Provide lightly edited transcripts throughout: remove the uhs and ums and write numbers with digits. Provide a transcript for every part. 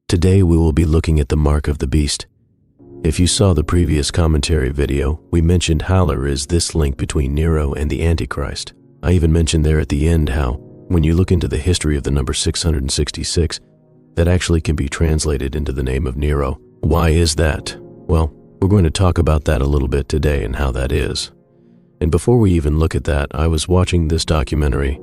Today we will be looking at the mark of the beast. If you saw the previous commentary video, we mentioned Haller is this link between Nero and the Antichrist. I even mentioned there at the end how, when you look into the history of the number 666, that actually can be translated into the name of Nero. Why is that? Well, we're going to talk about that a little bit today and how that is. And before we even look at that, I was watching this documentary,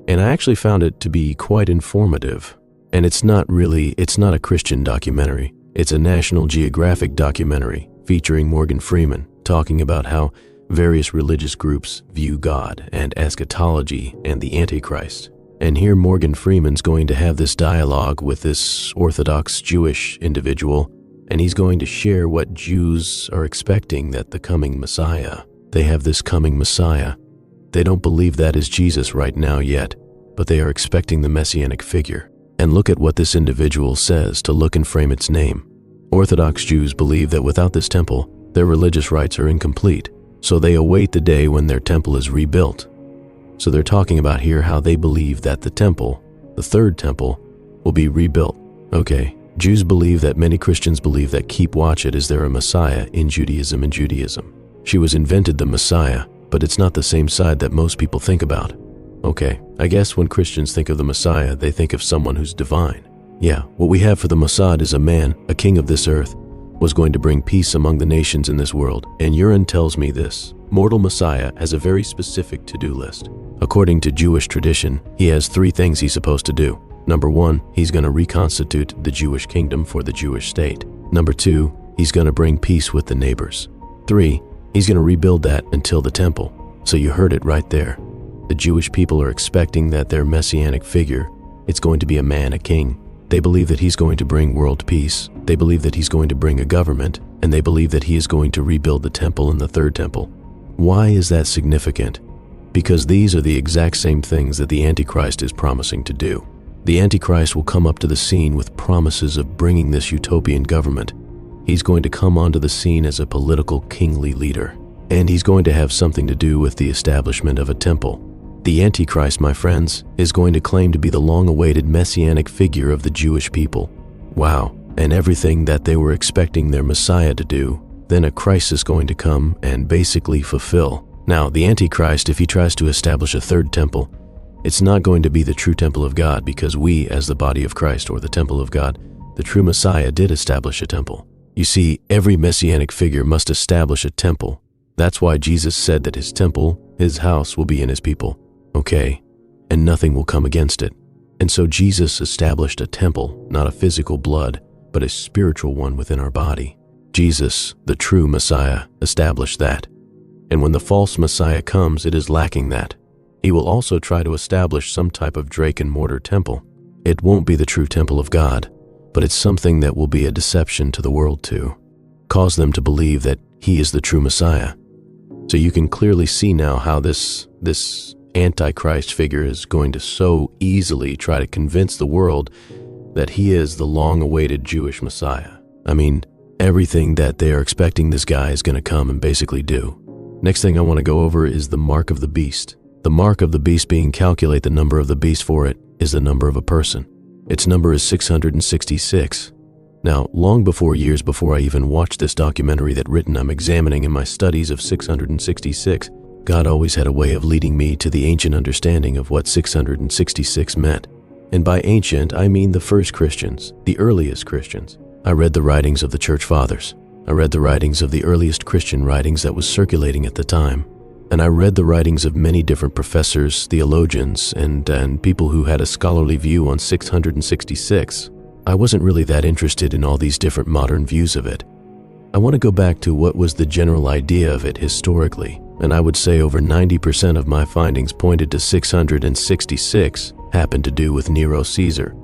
and I actually found it to be quite informative. And it's not a Christian documentary. It's a National Geographic documentary featuring Morgan Freeman talking about how various religious groups view God and eschatology and the Antichrist. And here Morgan Freeman's going to have this dialogue with this Orthodox Jewish individual, and he's going to share what Jews are expecting, that the coming Messiah. They have this coming Messiah. They don't believe that is Jesus right now yet, but they are expecting the messianic figure. And look at what this individual says to look and frame its name. Orthodox Jews believe that without this temple, their religious rites are incomplete, so they await the day when their temple is rebuilt. So they're talking about here how they believe that the temple, the third temple, will be rebuilt. Okay, Jews believe that many Christians believe that keep watch it, is there a Messiah in Judaism and Judaism. She was invented the Messiah, but it's not the same side that most people think about. Okay, I guess when Christians think of the Messiah, they think of someone who's divine. Yeah, what we have for the Mossad is a man, a king of this earth, was going to bring peace among the nations in this world. And Uran tells me this mortal Messiah has a very specific to-do list. According to Jewish tradition, he has 3 things he's supposed to do. Number 1, he's going to reconstitute the Jewish kingdom for the Jewish state. Number 2, he's going to bring peace with the neighbors. 3, he's going to rebuild that until the temple. So you heard it right there. The Jewish people are expecting that their messianic figure, it's going to be a man, a king. They believe that he's going to bring world peace. They believe that he's going to bring a government, and they believe that he is going to rebuild the temple and the third temple. Why is that significant? Because these are the exact same things that the Antichrist is promising to do. The Antichrist will come up to the scene with promises of bringing this utopian government. He's going to come onto the scene as a political kingly leader, and he's going to have something to do with the establishment of a temple. The Antichrist, my friends, is going to claim to be the long-awaited messianic figure of the Jewish people. Wow, and everything that they were expecting their Messiah to do, then a Christ is going to come and basically fulfill. Now, the Antichrist, if he tries to establish a third temple, it's not going to be the true temple of God, because we, as the body of Christ, or the temple of God, the true Messiah did establish a temple. You see, every messianic figure must establish a temple. That's why Jesus said that his temple, his house, will be in his people. Okay, and nothing will come against it. And so Jesus established a temple, not a physical blood, but a spiritual one within our body. Jesus, the true Messiah, established that. And when the false Messiah comes, it is lacking that. He will also try to establish some type of drake and mortar temple. It won't be the true temple of God, but it's something that will be a deception to the world to cause them to believe that he is the true Messiah. So you can clearly see now how this Antichrist figure is going to so easily try to convince the world that he is the long-awaited Jewish Messiah. I mean, everything that they are expecting this guy is going to come and basically do. Next thing I want to go over is the mark of the beast. The mark of the beast being calculate the number of the beast for it is the number of a person. Its number is 666. Now, long before, years before I even watched this documentary that I'm examining in my studies of 666, God always had a way of leading me to the ancient understanding of what 666 meant. And by ancient, I mean the first Christians, the earliest Christians. I read the writings of the church fathers. I read the writings of the earliest Christian writings that was circulating at the time. And I read the writings of many different professors, theologians, and people who had a scholarly view on 666. I wasn't really that interested in all these different modern views of it. I want to go back to what was the general idea of it historically, and I would say over 90% of my findings pointed to 666 happened to do with Nero Caesar.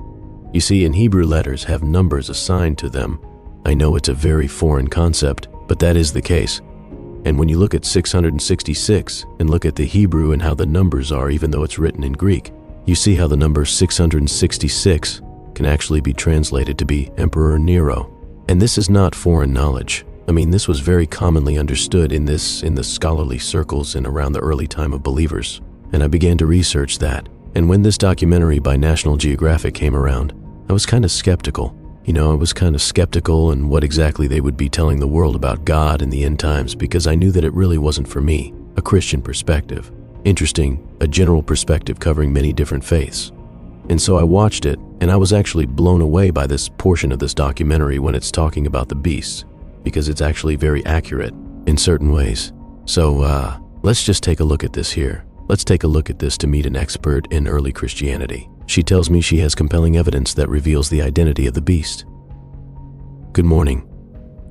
You see, in Hebrew letters have numbers assigned to them. I know it's a very foreign concept, but that is the case. And when you look at 666 and look at the Hebrew and how the numbers are, even though it's written in Greek, you see how the number 666 can actually be translated to be Emperor Nero. And this is not foreign knowledge. I mean, this was very commonly understood in the scholarly circles and around the early time of believers. And I began to research that. And when this documentary by National Geographic came around, I was kind of skeptical. I was kind of skeptical in what exactly they would be telling the world about God in the end times because I knew that it really wasn't for me, a Christian perspective. Interesting, a general perspective covering many different faiths. And so I watched it, and I was actually blown away by this portion of this documentary when it's talking about the beasts, because it's actually very accurate in certain ways. So let's just take a look at this here. Let's take a look at this to meet an expert in early Christianity. She tells me she has compelling evidence that reveals the identity of the beast. Good morning.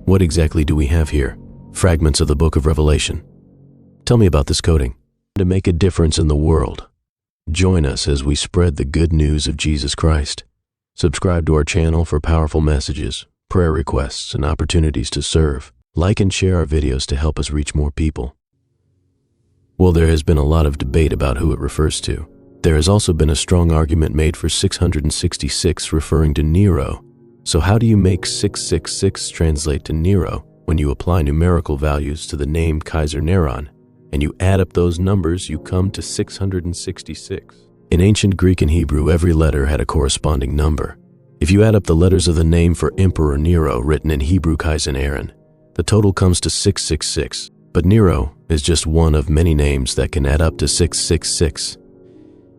What exactly do we have here? Fragments of the book of Revelation. Tell me about this coding. To make a difference in the world. Join us as we spread the good news of Jesus Christ. Subscribe to our channel for powerful messages, prayer requests, and opportunities to serve. Like and share our videos to help us reach more people. Well, there has been a lot of debate about who it refers to. There has also been a strong argument made for 666 referring to Nero. So how do you make 666 translate to Nero when you apply numerical values to the name Kaiser Neron, and you add up those numbers, you come to 666. In ancient Greek and Hebrew, every letter had a corresponding number. If you add up the letters of the name for Emperor Nero written in Hebrew Kaiser Neron, the total comes to 666. But Nero is just one of many names that can add up to 666.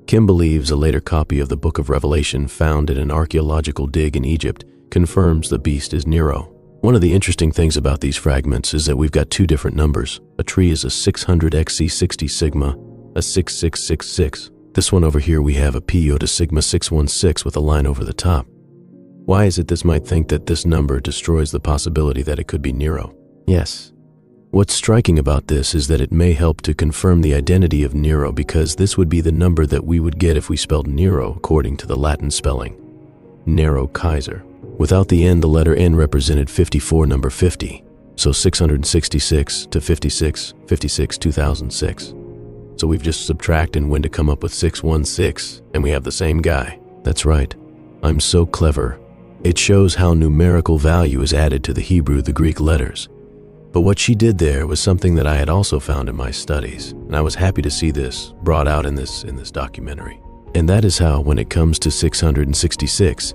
Kim believes a later copy of the Book of Revelation found in an archaeological dig in Egypt confirms the beast is Nero. One of the interesting things about these fragments is that we've got two different numbers. A tree is a 600XC60 sigma, a 6666. This one over here we have a P iota sigma 616 with a line over the top. Why is it this might think that this number destroys the possibility that it could be Nero? Yes. What's striking about this is that it may help to confirm the identity of Nero because this would be the number that we would get if we spelled Nero according to the Latin spelling. Nero Kaiser. Without the N, the letter N represented 54, number 50. So 666 to 56, 56, 2006. So we've just subtracted when to come up with 616, and we have the same guy. That's right. I'm so clever. It shows how numerical value is added to the Hebrew, the Greek letters. But what she did there was something that I had also found in my studies, and I was happy to see this brought out in this documentary. And that is how, when it comes to 666,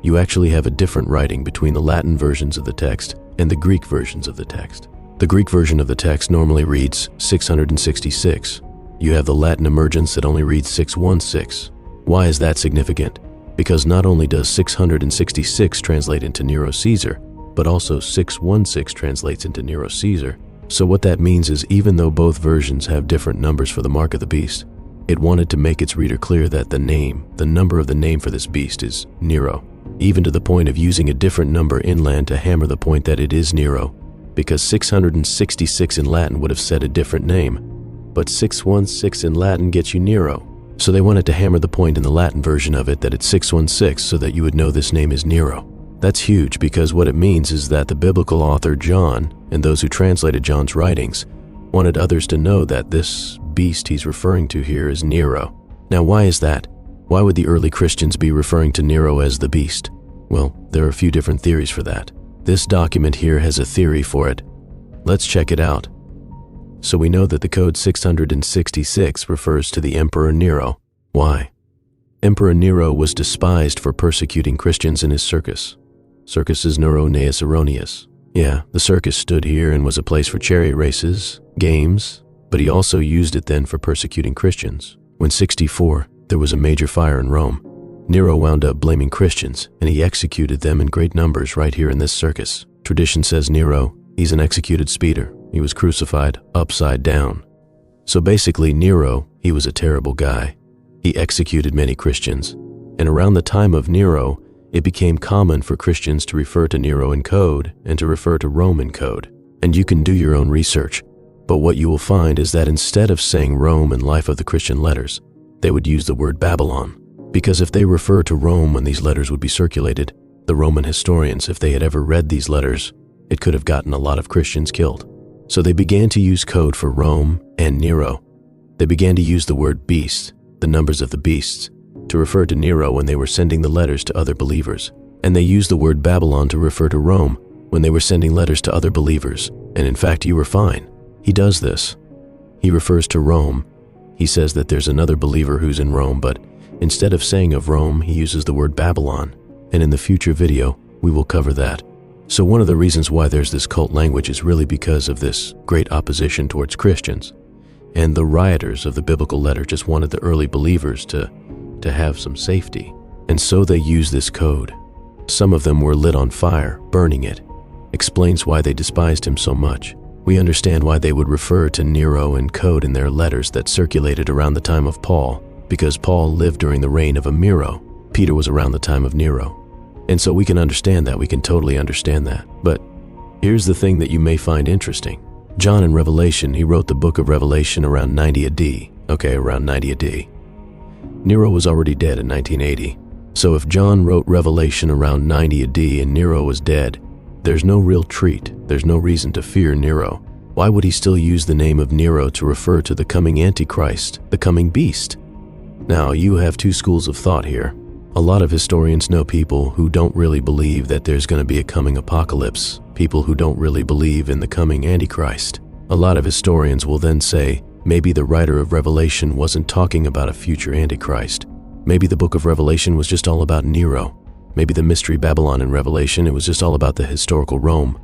you actually have a different writing between the Latin versions of the text and the Greek versions of the text. The Greek version of the text normally reads 666. You have the Latin emergence that only reads 616. Why is that significant? Because not only does 666 translate into Nero Caesar, but also 616 translates into Nero Caesar. So what that means is even though both versions have different numbers for the mark of the beast, it wanted to make its reader clear that the number of the name for this beast is Nero, even to the point of using a different number inland to hammer the point that it is Nero, because 666 in Latin would have said a different name, but 616 in Latin gets you Nero. So they wanted to hammer the point in the Latin version of it that it's 616 so that you would know this name is Nero. That's huge because what it means is that the biblical author John and those who translated John's writings wanted others to know that this beast he's referring to here is Nero. Now, why is that? Why would the early Christians be referring to Nero as the beast? Well, there are a few different theories for that. This document here has a theory for it. Let's check it out. So we know that the code 666 refers to the Emperor Nero. Why? Emperor Nero was despised for persecuting Christians in his circus. Circus Nero Gnaeus Erroneus. Yeah, the circus stood here and was a place for chariot races, games, but he also used it then for persecuting Christians. When 64, there was a major fire in Rome. Nero wound up blaming Christians, and he executed them in great numbers right here in this circus. Tradition says Nero, he's an executed speeder. He was crucified upside down. So basically Nero, he was a terrible guy. He executed many Christians, and around the time of Nero, it became common for Christians to refer to Nero in code and to refer to Rome in code. And you can do your own research, but what you will find is that instead of saying Rome and Life of the Christian Letters, they would use the word Babylon. Because if they refer to Rome when these letters would be circulated, the Roman historians, if they had ever read these letters, it could have gotten a lot of Christians killed. So they began to use code for Rome and Nero. They began to use the word beast, the numbers of the beasts, to refer to Nero when they were sending the letters to other believers. And they used the word Babylon to refer to Rome when they were sending letters to other believers. And in fact, you were fine. He does this. He refers to Rome. He says that there's another believer who's in Rome, but instead of saying of Rome, he uses the word Babylon. And in the future video, We will cover that. So one of the reasons why there's this cult language is really because of this great opposition towards Christians. And the writers of the biblical letter just wanted the early believers to have some safety. And so they used this code. Some of them were lit on fire, burning it. Explains why they despised him so much. We understand why they would refer to Nero and code in their letters that circulated around the time of Paul, because Paul lived during the reign of a Nero. Peter was around the time of Nero. And so we can understand that, we can totally understand that. But here's the thing that you may find interesting. John in Revelation, he wrote the book of Revelation around 90 AD. Okay, around 90 AD. Nero was already dead in 1980. So if John wrote Revelation around 90 AD and Nero was dead, there's no real treat. There's no reason to fear Nero. Why would he still use the name of Nero to refer to the coming Antichrist, the coming beast? Now, you have two schools of thought here. A lot of historians know people who don't really believe that there's going to be a coming apocalypse, people who don't really believe in the coming Antichrist. A lot of historians will then say, maybe the writer of Revelation wasn't talking about a future Antichrist. Maybe the book of Revelation was just all about Nero. Maybe the mystery Babylon in Revelation, it was just all about the historical Rome.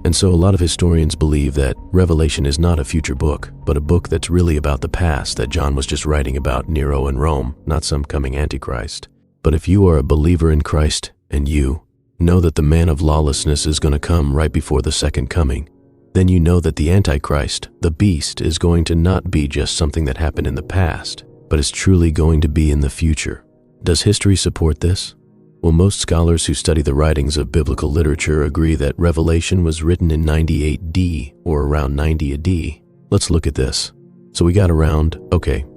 And so a lot of historians believe that Revelation is not a future book, but a book that's really about the past, that John was just writing about Nero and Rome, not some coming Antichrist. But if you are a believer in Christ and you know that the man of lawlessness is going to come right before the second coming, then you know that the Antichrist, the beast, is going to not be just something that happened in the past, but is truly going to be in the future. Does history support this? Well, most scholars who study the writings of biblical literature agree that Revelation was written in 98 D or around 90 AD. Let's look at this. So we got around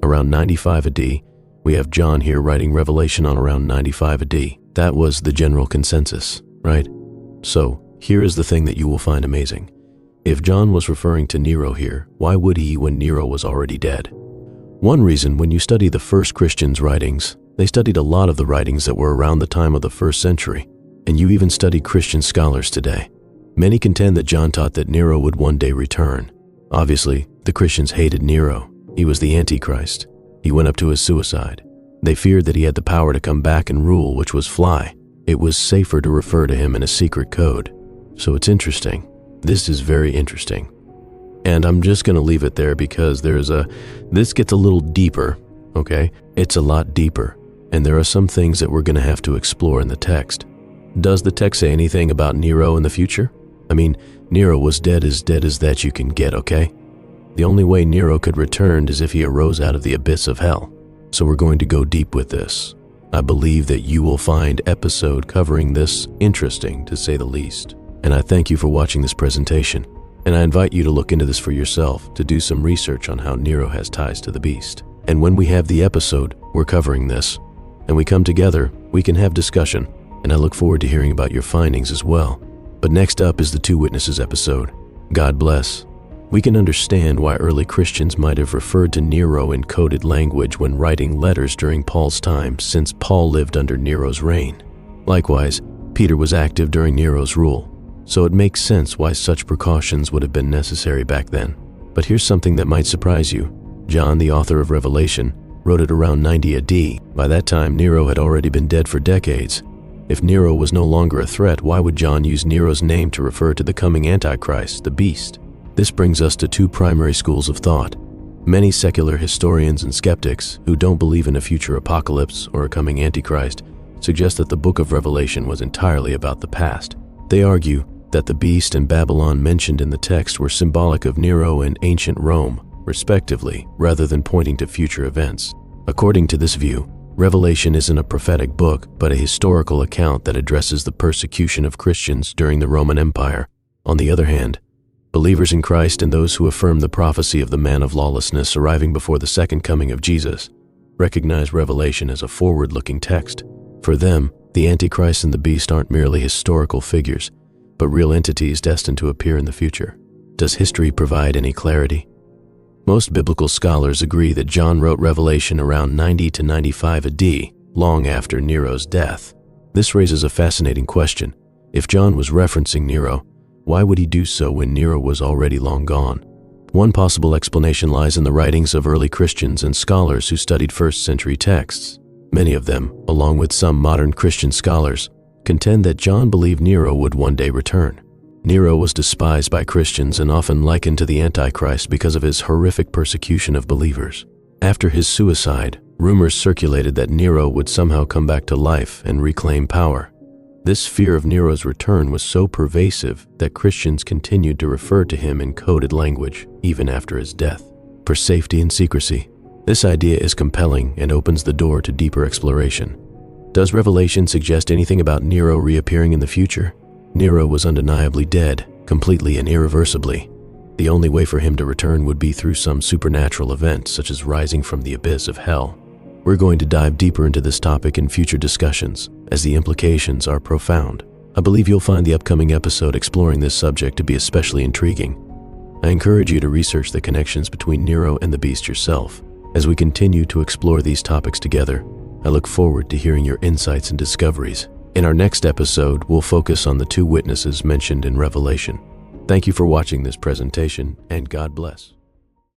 95 AD. We have John here writing Revelation on around 95 AD. That was the general consensus, right? So here is the thing that you will find amazing. If John was referring to Nero here, why would he when Nero was already dead? One reason, when you study the first Christians' writings, they studied a lot of the writings that were around the time of the first century, and you even study Christian scholars today. Many contend that John taught that Nero would one day return. Obviously, the Christians hated Nero. He was the Antichrist. He went up to his suicide. They feared that he had the power to come back and rule, which was fly. It was safer to refer to him in a secret code. So it's interesting. This is very interesting. And I'm just going to leave it there because this gets a little deeper, okay? It's a lot deeper. And there are some things that we're going to have to explore in the text. Does the text say anything about Nero in the future? I mean, Nero was dead as that you can get, okay? The only way Nero could return is if he arose out of the abyss of hell. So we're going to go deep with this. I believe that you will find episode covering this interesting, to say the least. And I thank you for watching this presentation. And I invite you to look into this for yourself, to do some research on how Nero has ties to the beast. And when we have the episode, we're covering this, and we come together, we can have discussion, and I look forward to hearing about your findings as well. But next up is the Two Witnesses episode. God bless. We can understand why early Christians might have referred to Nero in coded language when writing letters during Paul's time, since Paul lived under Nero's reign. Likewise, Peter was active during Nero's rule, so it makes sense why such precautions would have been necessary back then. But here's something that might surprise you. John, the author of Revelation, wrote it around 90 AD. By that time, Nero had already been dead for decades. If Nero was no longer a threat, why would John use Nero's name to refer to the coming Antichrist, the beast? This brings us to two primary schools of thought. Many secular historians and skeptics who don't believe in a future apocalypse or a coming Antichrist suggest that the book of Revelation was entirely about the past. They argue that the beast and Babylon mentioned in the text were symbolic of Nero and ancient Rome, respectively, rather than pointing to future events. According to this view, Revelation isn't a prophetic book, but a historical account that addresses the persecution of Christians during the Roman Empire. On the other hand, believers in Christ and those who affirm the prophecy of the man of lawlessness arriving before the second coming of Jesus recognize Revelation as a forward-looking text. For them, the Antichrist and the beast aren't merely historical figures, but real entities destined to appear in the future. Does history provide any clarity? Most biblical scholars agree that John wrote Revelation around 90 to 95 AD, long after Nero's death. This raises a fascinating question. If John was referencing Nero, why would he do so when Nero was already long gone? One possible explanation lies in the writings of early Christians and scholars who studied first-century texts. Many of them, along with some modern Christian scholars, contend that John believed Nero would one day return. Nero was despised by Christians and often likened to the Antichrist because of his horrific persecution of believers. After his suicide, rumors circulated that Nero would somehow come back to life and reclaim power. This fear of Nero's return was so pervasive that Christians continued to refer to him in coded language even after his death, for safety and secrecy. This idea is compelling and opens the door to deeper exploration. Does Revelation suggest anything about Nero reappearing in the future? Nero was undeniably dead, completely and irreversibly. The only way for him to return would be through some supernatural event, such as rising from the abyss of hell. We're going to dive deeper into this topic in future discussions, as the implications are profound. I believe you'll find the upcoming episode exploring this subject to be especially intriguing. I encourage you to research the connections between Nero and the beast yourself. As we continue to explore these topics together, I look forward to hearing your insights and discoveries. In our next episode, we'll focus on the two witnesses mentioned in Revelation. Thank you for watching this presentation, and God bless.